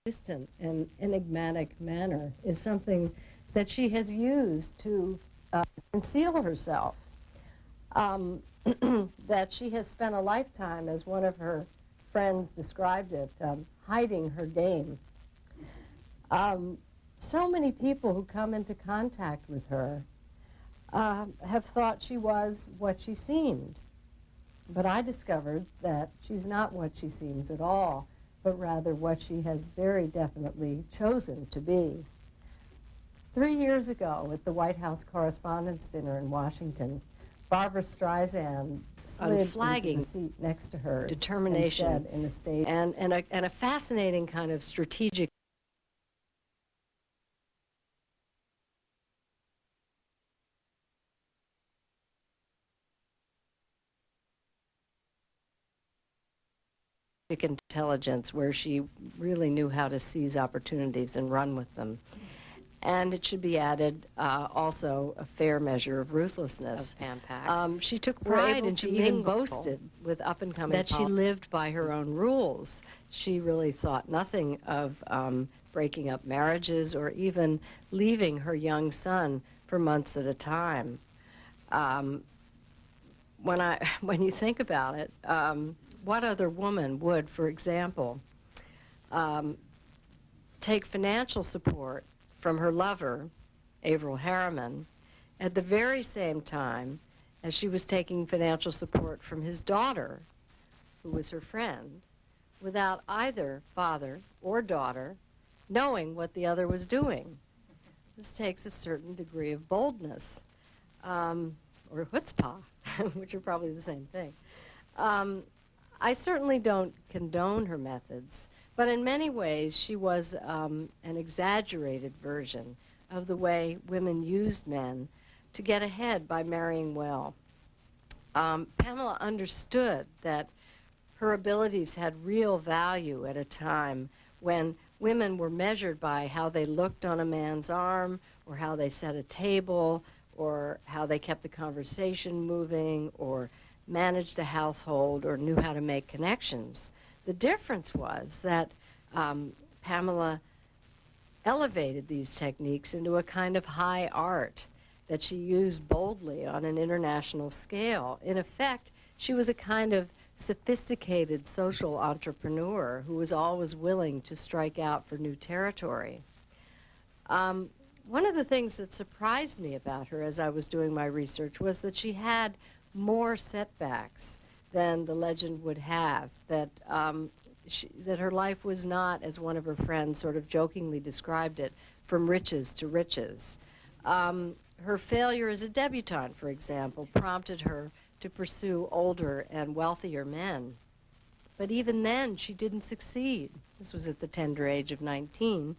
distant and enigmatic manner is something that she has used to conceal herself. That she has spent a lifetime, as one of her friends described it, hiding her game. So many people who come into contact with her have thought she was what she seemed. But I discovered that she's not what she seems at all, but rather what she has very definitely chosen to be. 3 years ago at the White House Correspondents' Dinner in Washington, Barbara Streisand slid into the seat next to her, determination, and said in a stage, and a fascinating kind of strategic intelligence, where she really knew how to seize opportunities and run with them. And it should be added also a fair measure of ruthlessness. She took pride, and she even boasted with up-and-coming that she lived by her own rules. She really thought nothing of breaking up marriages or even leaving her young son for months at a time. When you think about it, what other woman would, for example, take financial support from her lover, Averil Harriman, at the very same time as she was taking financial support from his daughter, who was her friend, without either father or daughter knowing what the other was doing? This takes a certain degree of boldness, or chutzpah, which are probably the same thing. I certainly don't condone her methods, but in many ways she was an exaggerated version of the way women used men to get ahead by marrying well. Pamela understood that her abilities had real value at a time when women were measured by how they looked on a man's arm, or how they set a table, or how they kept the conversation moving, or managed a household, or knew how to make connections. The difference was that Pamela elevated these techniques into a kind of high art that she used boldly on an international scale. In effect, she was a kind of sophisticated social entrepreneur who was always willing to strike out for new territory. One of the things that surprised me about her as I was doing my research was that she had more setbacks than the legend would have, that her life was not, as one of her friends sort of jokingly described it, from riches to riches. Her failure as a debutante, for example, prompted her to pursue older and wealthier men. But even then, she didn't succeed. This was at the tender age of 19,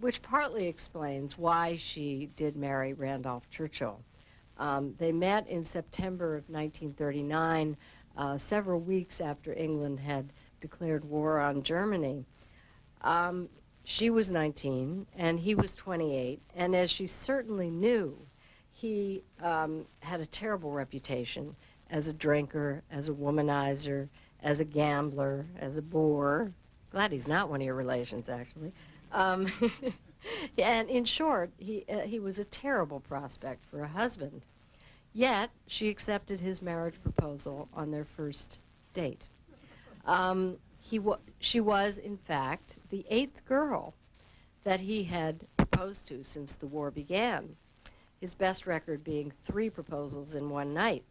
which partly explains why she did marry Randolph Churchill. They met in September of 1939, several weeks after England had declared war on Germany. She was 19, and he was 28, and as she certainly knew, he had a terrible reputation as a drinker, as a womanizer, as a gambler, as a bore. Glad he's not one of your relations, actually. And in short, he was a terrible prospect for a husband. Yet, she accepted his marriage proposal on their first date. She was, in fact, the 8th girl that he had proposed to since the war began, his best record being 3 proposals in one night.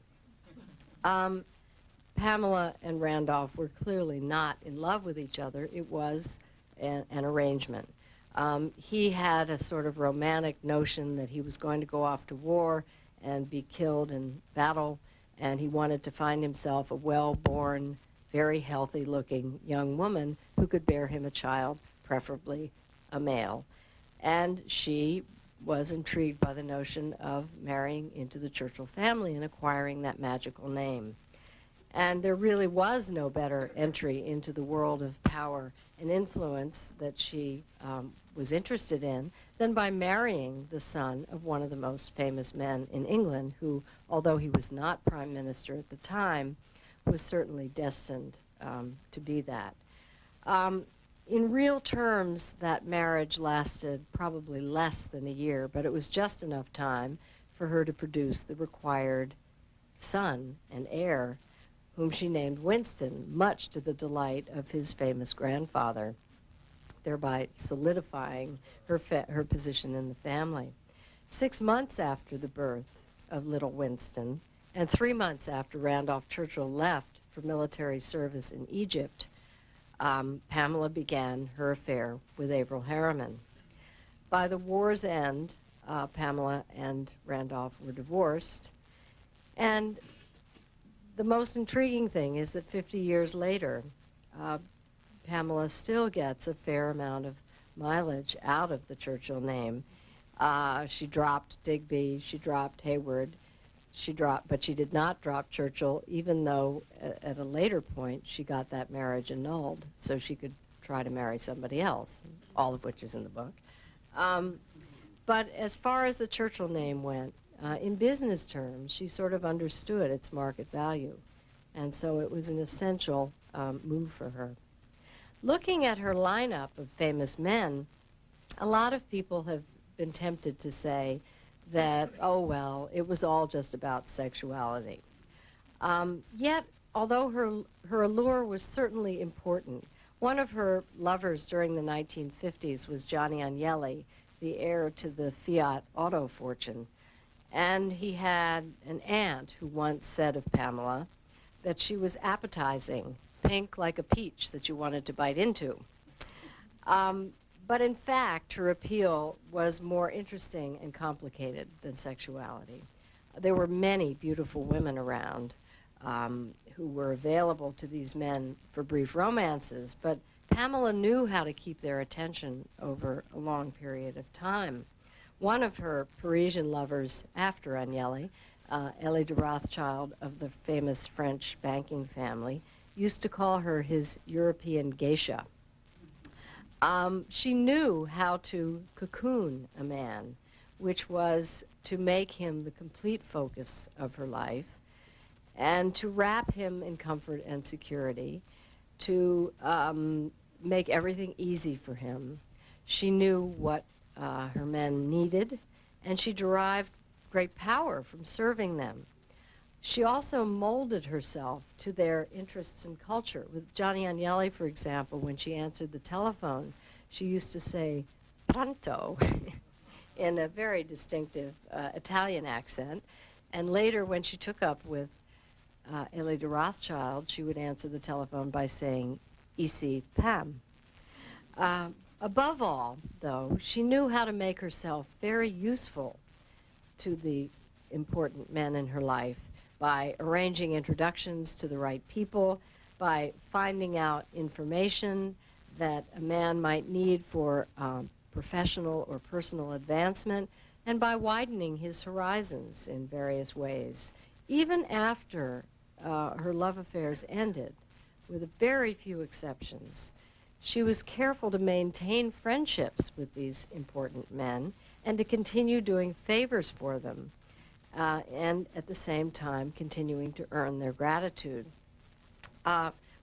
Pamela and Randolph were clearly not in love with each other. It was an arrangement. He had a sort of romantic notion that he was going to go off to war and be killed in battle, and he wanted to find himself a well-born, very healthy-looking young woman who could bear him a child, preferably a male. And she was intrigued by the notion of marrying into the Churchill family and acquiring that magical name. And there really was no better entry into the world of power and influence that she was interested in than by marrying the son of one of the most famous men in England, who, although he was not prime minister at the time, was certainly destined to be that. In real terms, that marriage lasted probably less than a year, but it was just enough time for her to produce the required son and heir, whom she named Winston, much to the delight of his famous grandfather, thereby solidifying her position in the family. 6 months after the birth of little Winston, and 3 months after Randolph Churchill left for military service in Egypt, Pamela began her affair with Averell Harriman. By the war's end, Pamela and Randolph were divorced, and the most intriguing thing is that 50 years later, Pamela still gets a fair amount of mileage out of the Churchill name. She dropped Digby, she dropped Hayward, but she did not drop Churchill, even though at a later point she got that marriage annulled so she could try to marry somebody else, all of which is in the book. But as far as the Churchill name went, in business terms, she sort of understood its market value, and so it was an essential move for her. Looking at her lineup of famous men, a lot of people have been tempted to say that, oh, well, it was all just about sexuality. Yet, although her allure was certainly important, one of her lovers during the 1950s was Johnny Agnelli, the heir to the Fiat auto fortune. And he had an aunt who once said of Pamela that she was appetizing, pink like a peach that you wanted to bite into. But in fact, her appeal was more interesting and complicated than sexuality. There were many beautiful women around who were available to these men for brief romances, but Pamela knew how to keep their attention over a long period of time. One of her Parisian lovers after Agnelli, Élie de Rothschild of the famous French banking family, used to call her his European geisha. She knew how to cocoon a man, which was to make him the complete focus of her life and to wrap him in comfort and security, to make everything easy for him. She knew what her men needed, and she derived great power from serving them. She also molded herself to their interests and culture. With Johnny Agnelli, for example, when she answered the telephone, she used to say, pronto, in a very distinctive Italian accent. And later, when she took up with Élie de Rothschild, she would answer the telephone by saying, ici Pam. Above all, though, she knew how to make herself very useful to the important men in her life by arranging introductions to the right people, by finding out information that a man might need for professional or personal advancement, and by widening his horizons in various ways. Even after her love affairs ended, with very few exceptions, she was careful to maintain friendships with these important men and to continue doing favors for them, and at the same time continuing to earn their gratitude.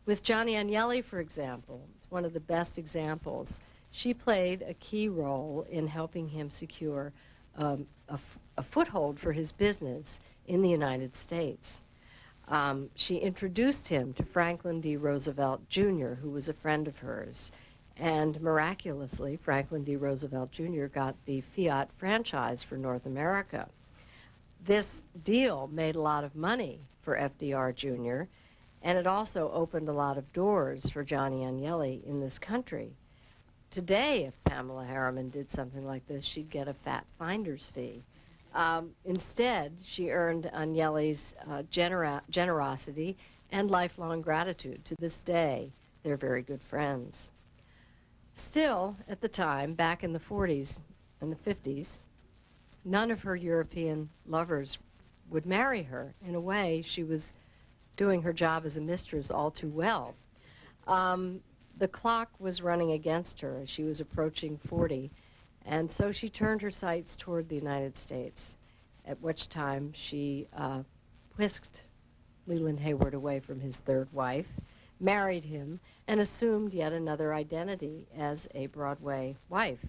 With Johnny Agnelli, for example, it's one of the best examples. She played a key role in helping him secure a foothold for his business in the United States. She introduced him to Franklin D. Roosevelt, Jr., who was a friend of hers. And miraculously, Franklin D. Roosevelt, Jr. got the Fiat franchise for North America. This deal made a lot of money for FDR, Jr., and it also opened a lot of doors for Johnny Agnelli in this country. Today, if Pamela Harriman did something like this, she'd get a fat finder's fee. Instead, she earned Agnelli's generosity and lifelong gratitude. To this day, they're very good friends. Still, at the time, back in the 40s and the 50s, none of her European lovers would marry her. In a way, she was doing her job as a mistress all too well. The clock was running against her as she was approaching 40, and so she turned her sights toward the United States, at which time she whisked Leland Hayward away from his third wife, married him, and assumed yet another identity as a Broadway wife.